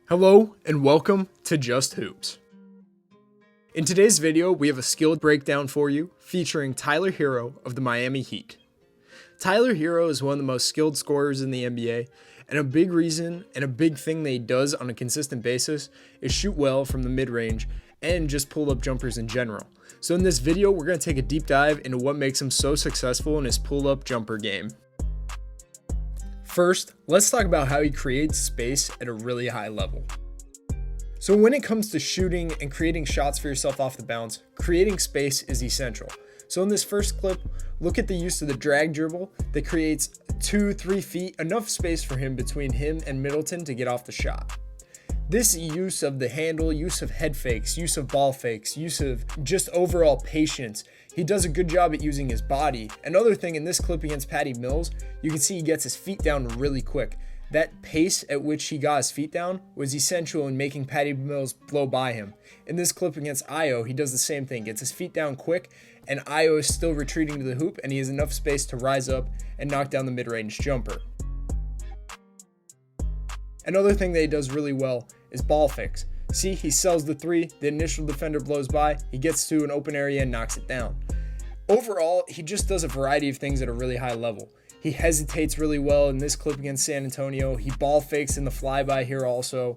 Hello and welcome to Just Hoops. In today's video, we have a skill breakdown for you featuring Tyler Herro of the Miami Heat. Tyler Herro is one of the most skilled scorers in the NBA, and a big reason and a big thing that he does on a consistent basis is shoot well from the mid-range and just pull-up jumpers in general. So in this video, we're going to take a deep dive into what makes him so successful in his pull-up jumper game. First, let's talk about how he creates space at a really high level. So when it comes to shooting and creating shots for yourself off the bounce, creating space is essential. So in this first clip, look at the use of the drag dribble that creates 2-3 feet, enough space for him between him and Middleton to get off the shot. This use of the handle, use of head fakes, use of ball fakes, use of just overall patience, he does a good job at using his body. Another thing in this clip against Patty Mills, you can see he gets his feet down really quick. That pace at which he got his feet down was essential in making Patty Mills blow by him. In this clip against Io, he does the same thing, gets his feet down quick, and Io is still retreating to the hoop, and he has enough space to rise up and knock down the mid-range jumper. Another thing that he does really well is ball fakes. See, he sells the three, the initial defender blows by, he gets to an open area and knocks it down. Overall, he just does a variety of things at a really high level. He hesitates really well in this clip against San Antonio. He ball fakes in the flyby here also.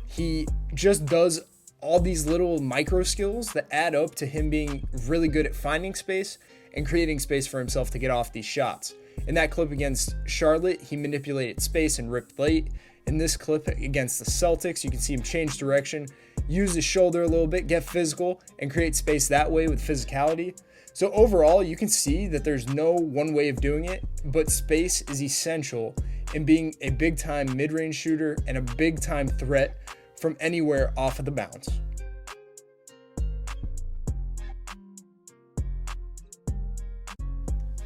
He just does all these little micro skills that add up to him being really good at finding space and creating space for himself to get off these shots. In that clip against Charlotte, he manipulated space and ripped late. In this clip against the Celtics, you can see him change direction, use his shoulder a little bit, get physical, and create space that way with physicality. So overall, you can see that there's no one way of doing it, but space is essential in being a big-time mid-range shooter and a big-time threat from anywhere off of the bounce.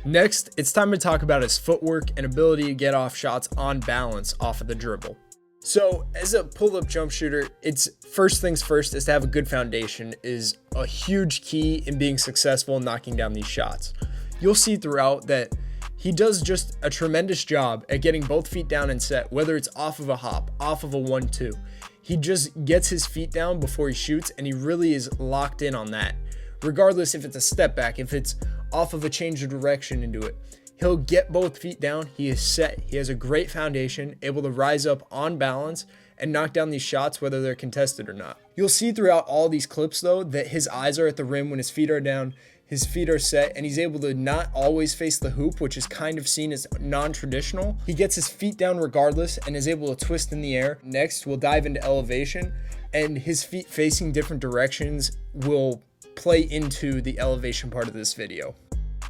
Next, it's time to talk about his footwork and ability to get off shots on balance off of the dribble. So as a pull-up jump shooter, it's first things first is to have a good foundation is a huge key in being successful in knocking down these shots. You'll see throughout that he does just a tremendous job at getting both feet down and set, whether it's off of a hop, off of a 1-2. He just gets his feet down before he shoots, and he really is locked in on that. Regardless if it's a step back, if it's off of a change of direction into it, he'll get both feet down, he is set, he has a great foundation, able to rise up on balance and knock down these shots whether they're contested or not. You'll see throughout all these clips though that his eyes are at the rim when his feet are down, his feet are set, and he's able to not always face the hoop, which is kind of seen as non-traditional. He gets his feet down regardless and is able to twist in the air. Next, we'll dive into elevation, and his feet facing different directions will play into the elevation part of this video.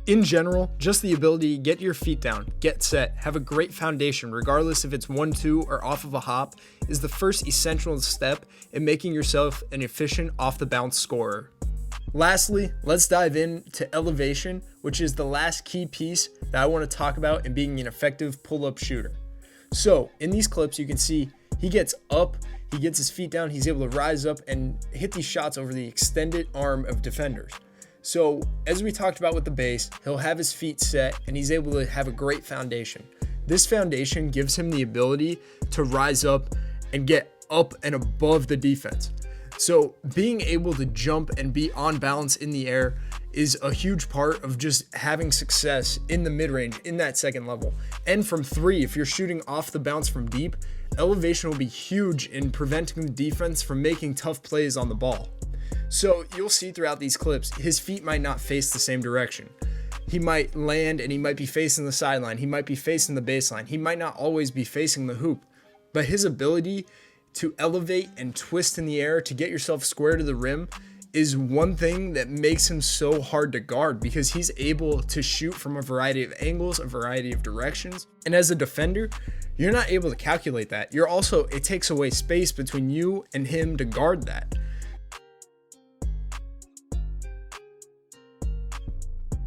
In general, just the ability to get your feet down, get set, have a great foundation, regardless if it's 1-2 or off of a hop, is the first essential step in making yourself an efficient off the bounce scorer. Lastly, let's dive into elevation, which is the last key piece that I want to talk about in being an effective pull-up shooter. So in these clips, you can see he gets up, he gets his feet down, he's able to rise up and hit these shots over the extended arm of defenders. So as we talked about with the base, he'll have his feet set and he's able to have a great foundation. This foundation gives him the ability to rise up and get up and above the defense. So being able to jump and be on balance in the air is a huge part of just having success in the mid-range in that second level. And from three, if you're shooting off the bounce from deep, elevation will be huge in preventing the defense from making tough plays on the ball. So you'll see throughout these clips, his feet might not face the same direction. He might land and he might be facing the sideline. He might be facing the baseline. He might not always be facing the hoop, but his ability to elevate and twist in the air to get yourself square to the rim is one thing that makes him so hard to guard because he's able to shoot from a variety of angles, a variety of directions. And as a defender, you're not able to calculate that. It takes away space between you and him to guard that.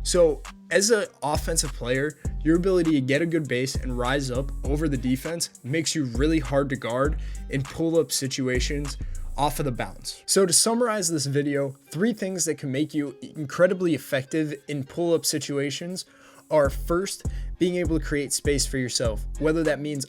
So as an offensive player, your ability to get a good base and rise up over the defense makes you really hard to guard in pull-up situations off of the bounce. So to summarize this video, 3 things that can make you incredibly effective in pull-up situations are first, being able to create space for yourself, whether that means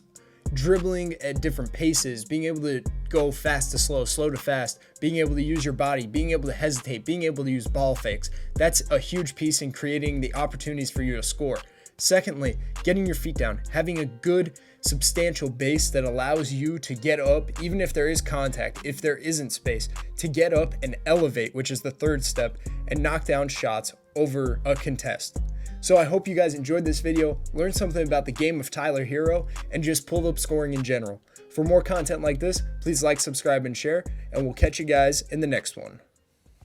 dribbling at different paces, being able to go fast to slow, slow to fast, being able to use your body, being able to hesitate, being able to use ball fakes. That's a huge piece in creating the opportunities for you to score. Secondly, getting your feet down, having a good substantial base that allows you to get up, even if there is contact, if there isn't space, to get up and elevate, which is the third step, and knock down shots over a contest. So I hope you guys enjoyed this video, learned something about the game of Tyler Herro, and just pull-up scoring in general. For more content like this, please like, subscribe, and share, and we'll catch you guys in the next one.